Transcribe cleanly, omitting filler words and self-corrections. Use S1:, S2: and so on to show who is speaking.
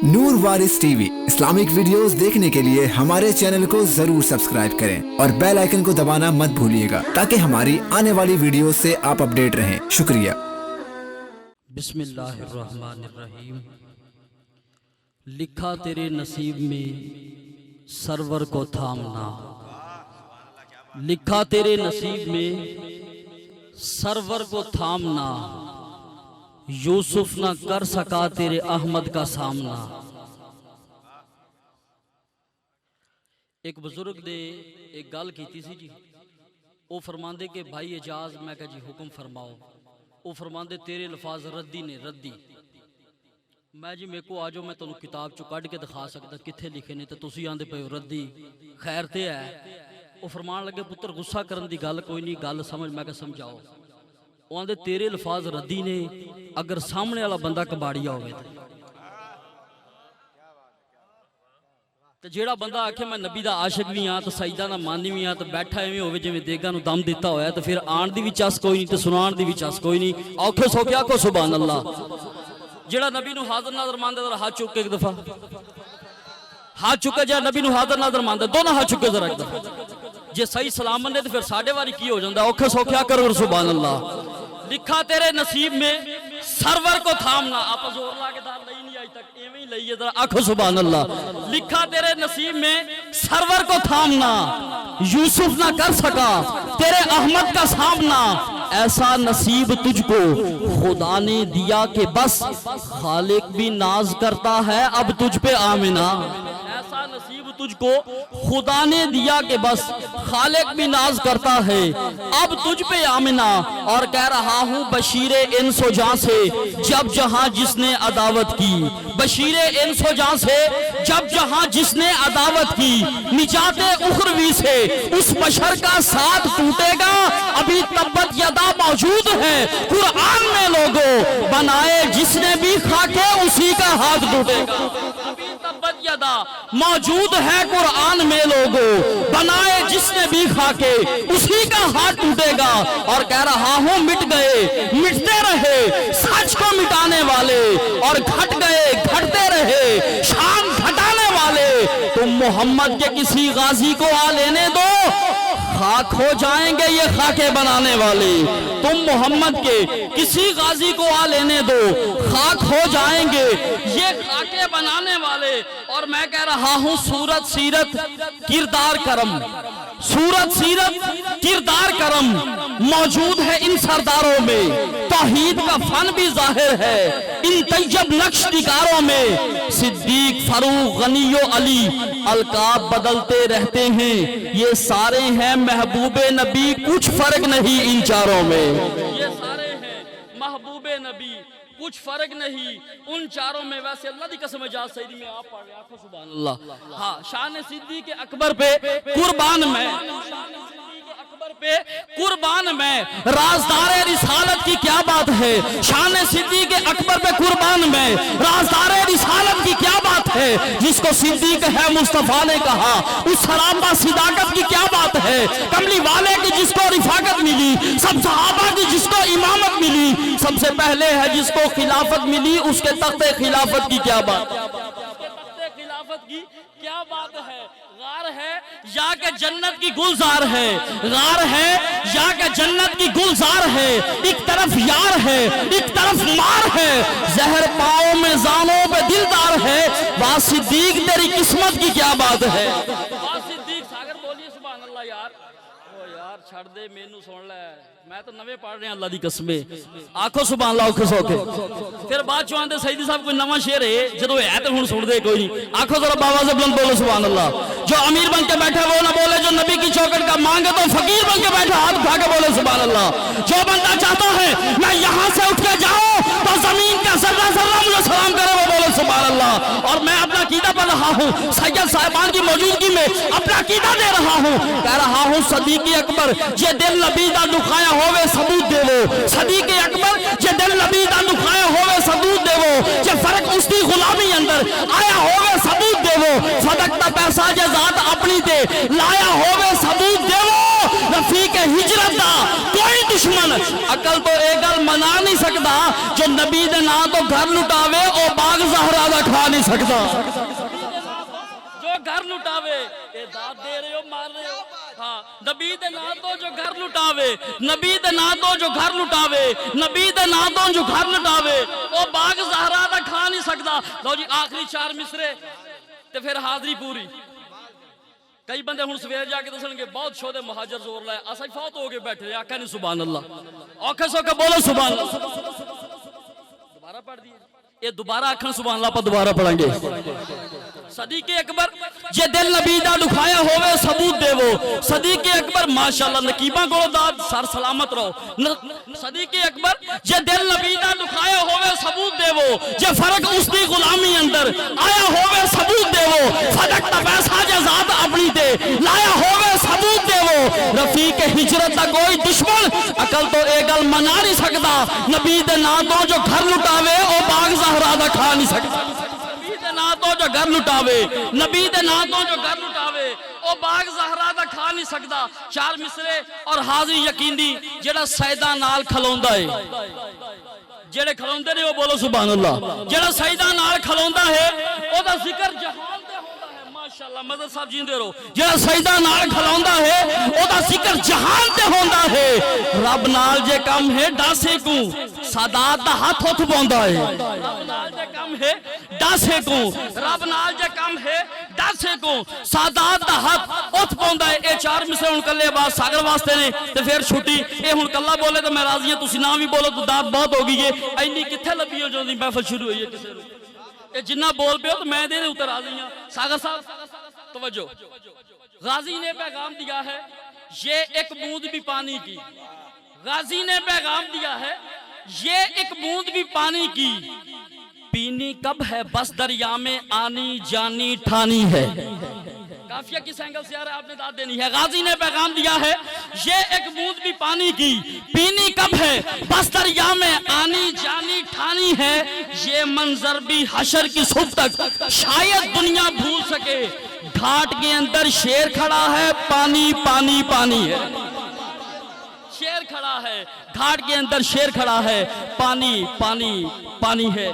S1: नूर वारिस TV Islamic videos देखने के लिए हमारे चैनल को जरूर सब्सक्राइब करें और बेल आइकन को दबाना मत भूलिएगा ताकि हमारी आने वाली वीडियो से आप अपडेट रहें। शुक्रिया।
S2: बिस्मिल्लाहिर्रहमानिर्रहीम। लिखा तेरे नसीब में सरवर को थामना, लिखा तेरे नसीब में सरवर को थामना, यूसुफ ना कर सका तेरे अहमद का सामना। एक बुजुर्ग ने एक गल की सी जी, वो फरमांदे के भाई एजाज, मैं कहा जी हुक्म फरमाओ। वो फरमांदे तेरे लफाज रद्दी ने रद्दी। मैं जी मेरे को आ जाओ, मैं तुहानू किताब चो कढ़ के दिखा सकता कित्थे लिखे ने, तो तुसी आंदे पे रद्दी। खैर ते है। वो फरमान लगे पुत्र गुस्सा करन दी गल कोई नहीं, गल समझ। मैं कहा समझाओ। वो आंदे तेरे लफाज रद्दी ने, अगर सामने वाला बंदा कबाड़िया होवे तो जेड़ा बंदा आखे मैं नबी दा आशिक भी हाँ, तो सईदा दा मानी भी हाँ, तो बैठा एवें होवे जिवें देगा नू दम दिता होया, तो फिर आण दी भी चस कोई नहीं, तो सुनाण दी भी चस कोई नहीं। औखे सौखे आखो सुभान अल्लाह। जेड़ा नबी नू हाज़र नाज़र मानदा जरा हाथ चुक के एक दफा हाथ चुके, जे नबी नू हाज़र नाज़र मानदा दोनों हाथ चुके जरा एक दफा। जे सही सलामत ने तो फिर साढ़े वारी की हो जाता। औखे सौखे आ करो सुभान अल्लाह। लिखा तेरे नसीब में सरवर को थामना। आप जोर ला के दाल नहीं आई तक एवें ही लईए जरा आखो सुभान अल्लाह। लिखा तेरे नसीब में सरवर को थामना, यूसुफ ना कर सका तेरे अहमद का सामना। ऐसा नसीब तुझको खुदा ने दिया कि बस खालिक भी नाज करता है अब तुझ पे आमिना। ऐसा नसीब तुझको खुदा ने दिया कि बस खालिक भी नाज करता है अब तुझ पे आमिना। और कह रहा हूँ बशीरे इंसो जां से जब जहां जिसने अदावत की, बशीरे इंसो जां से जब जहां जिसने अदावत की। निजाते उखरवी से उस बशर का साथ टूटेगा, अभी तब्बत यदा मौजूद है कुरान में लोगों, बनाए जिसने भी खाके उसी का हाथ टूटेगा। अभी तब्बत यदा मौजूद है कुरान में लोगों, बनाए जिसने भी खाके उसी का हाथ टूटेगा। और कह रहा हूं मिट गए मिटते रहे सच को मिटाने वाले, और घट गए घटते रहे शान घटाने वाले। तुम मोहम्मद के किसी गाजी को आ लेने दो, खाक हो जाएंगे ये खाके बनाने वाले। तुम मोहम्मद के किसी गाजी को आ लेने दो, खाक हो जाएंगे ये खाके बनाने वाले। और मैं कह रहा हूं सूरत सीरत किरदार करम, सूरत सीरत किरदार करम मौजूद है इन सरदारों में। तौहीद का फन भी जाहिर है इन तैयब नक्श दिगारों में। सिद्दीक फारूक गनियो अली अलकाब बदलते रहते हैं, ये सारे हैं महबूबे नबी, कुछ फर्क नहीं इन चारों में। ये सारे हैं महबूबे नबी, कुछ फर्क नहीं उन चारों में। वैसे अल्लाह की कसम है जात सईदी में आप पढ़ रहे आखो सुभान अल्लाह। हाँ, शान सिद्दीक अकबर पे कुर्बान में, पे कुर्बान में राजदार रिसालत की क्या बात है। शान सिद्दीक अकबर पे कुर्बान में राजदार रिसालत की क्या बात है। जिसको सिद्दीक है मुस्तफा ने कहा उस सरापा सिदाकत की क्या बात है। कमली वाले की जिसको रिफाकत मिली, सब सहाबा की जिसको इमामत मिली, सबसे पहले है जिसको खिलाफत मिली उसके तख्ते खिलाफत की क्या बात, तख्ते खिलाफत की क्या बात है। गार है या के जन्नत की गुलजार है, गार है या के जन्नत की गुलजार है। एक तरफ यार है एक तरफ मार है, जहर पाओ में जानों पे दिलदार है। वाह सिद्दीक तेरी किस्मत की क्या बात है। वाह सिद्दीक सागर बोलिए सुभान अल्लाह। यार ओ यार छड़ दे मेनू सुन ले, मैं तो नवे पढ़ रहा अल्लाह दी कसम। आखो सुभान अल्लाह औखे सौखे। फिर बाद चो आंदे सईदी साहब कोई नवा शेर है, जदों है तो हुण सुन दे कोई नहीं। आखो जरा बाबा से बुलंद बोलो सुभान अल्लाह। जो अमीर बन के बैठा वो ना बोले, जो नबी की चौखट का मांगे तो फकीर बन के बैठा हाथ उठा के बोले सुभान अल्लाह। जो बंदा चाहता है मैं यहाँ से उठ के जाऊं तो जमीन का जर्रा जर्रा मुझे सलाम करे वो बोले सुभान अल्लाह। और मैं अपना कीदा पढ़ रहा हूँ, सैयद साहिबान की मौजूदगी में अपना कीदा दे रहा हूँ। कह रहा हूँ सदीक़ अकबर जे दिल नबी दा दुखाया होवे सबूत देवो। सदीक़ अकबर जे दिल नबी दा दुखाया होवे सबूत देवो। जे फर्क उसकी गुलामी अंदर आया होवे सबूत देवो। फदक दा पैसा जे जात अपनी ते लाया होवे सबूत देवो। रफीक हिजरत दा कोई दुश्मन अकल तो ये गल मना नहीं सकता जो नबी दे नाम तो घर लुटावे और बाग ज़हरा दा खा नहीं सकता। जो घर लुटावे, ये दाद दे रहे हो, मार रहे हो। हाँ, नबी दे नाम तो जो घर लुटावे, नबी दे नाम तो जो घर लुटावे, नबी दे नाम तो जो घर लुटावे, वो बाग ज़हरा दा खा नहीं सकता। लो जी आखिरी 4 मिसरे ते फिर हाज़री पूरी। कई बंदे हुण सवेर जाके दसणगे बहुत शोधे मुहाजिर जोर लाए, असा फौत हो गए बैठे, आखा नहीं सुभान अल्लाह, औखे सौखे बोलो सुभान अल्लाह। दोबारा पढ़ दिए, ये दोबारा आखन सुभान अल्लाह, पर दोबारा पढ़ेंगे। सदीक़े अकबर जे दिल नबी दा दुखाया होवे सबूत देवो। सदीक़े अकबर माशाअल्लाह नकीबा को दाद सर सलामत रहो। सदीक़े अकबर जे दिल नबी दा दुखाया होवे सबूत देवो। जे फर्क उसकी गुलामी अंदर आया होवे सबूत देवो। फदक दा पैसा जे ज़ात अपनी दे लाया होवे सबूत देवो। रफीक हिजरत दा कोई दुश्मन अकल तो ये गल मना नहीं सकता। नबी दे नाम तो जो घर लुटावे ओ बाग ज़हरा दा खा नहीं सकता। ना तो जो घर लुटावे, नबी दे ना तो जो घर लुटावे ओ बाग ज़हरा दा खा नहीं सकता। 4 मिसरे और हाज़री यकीनी जेड़ा सैदा नाल खलोंदा है, जेड़े खलोंदे ने वो बोलो सुभान अल्लाह। जेड़ा सैदा नाल खलोंदा है ओदा जिक्र जहान ते होंदा है। माशाअल्लाह मदद साहब जींदे रहो। जेड़ा सैदा नाल खलोंदा है ओदा जिक्र जहान ते होंदा है। रब नाल जे कम है डासे को सादात दा हाथ उठ पाउंदा है। रब नाल जे कम है डासे को, रब नाल जे कम है डासे को सादात दा हाथ उठ पाउंदा है। ये 4 मिसरे हुण कल्ले बात सागर वास्ते ने ते फिर छुट्टी। ये हुण कल्ला बोले तो मैं राजी हां, तुसीं ना भी बोलो तो दात बहुत हो गई है। इन्नी कित्थे लभी हो जोंदी महफिल शुरू हुई है किसे नूं। ये जिन्ना बोल पे हो तो मैं दे उतर राजी हां। सागर साहब तवज्जो, गाजी ने पैगाम दिया है ये एक बूंद भी पानी की। गाजी ने पैगाम दिया है ये एक बूंद भी पानी की पीनी कब है, बस दरिया में आनी जानी ठानी है। काफिया किस एंगल से आ रहा है आपने दाद देनी है। गाजी ने पैगाम दिया है ये एक बूंद भी पानी की पीनी कब है, बस दरिया में आनी जानी ठानी है। ये मंजर भी हशर की सुबह तक शायद दुनिया भूल सके। घाट के अंदर शेर खड़ा है, पानी पानी पानी है। शेर खड़ा है घाट के अंदर, शेर खड़ा है, पानी पानी पानी है।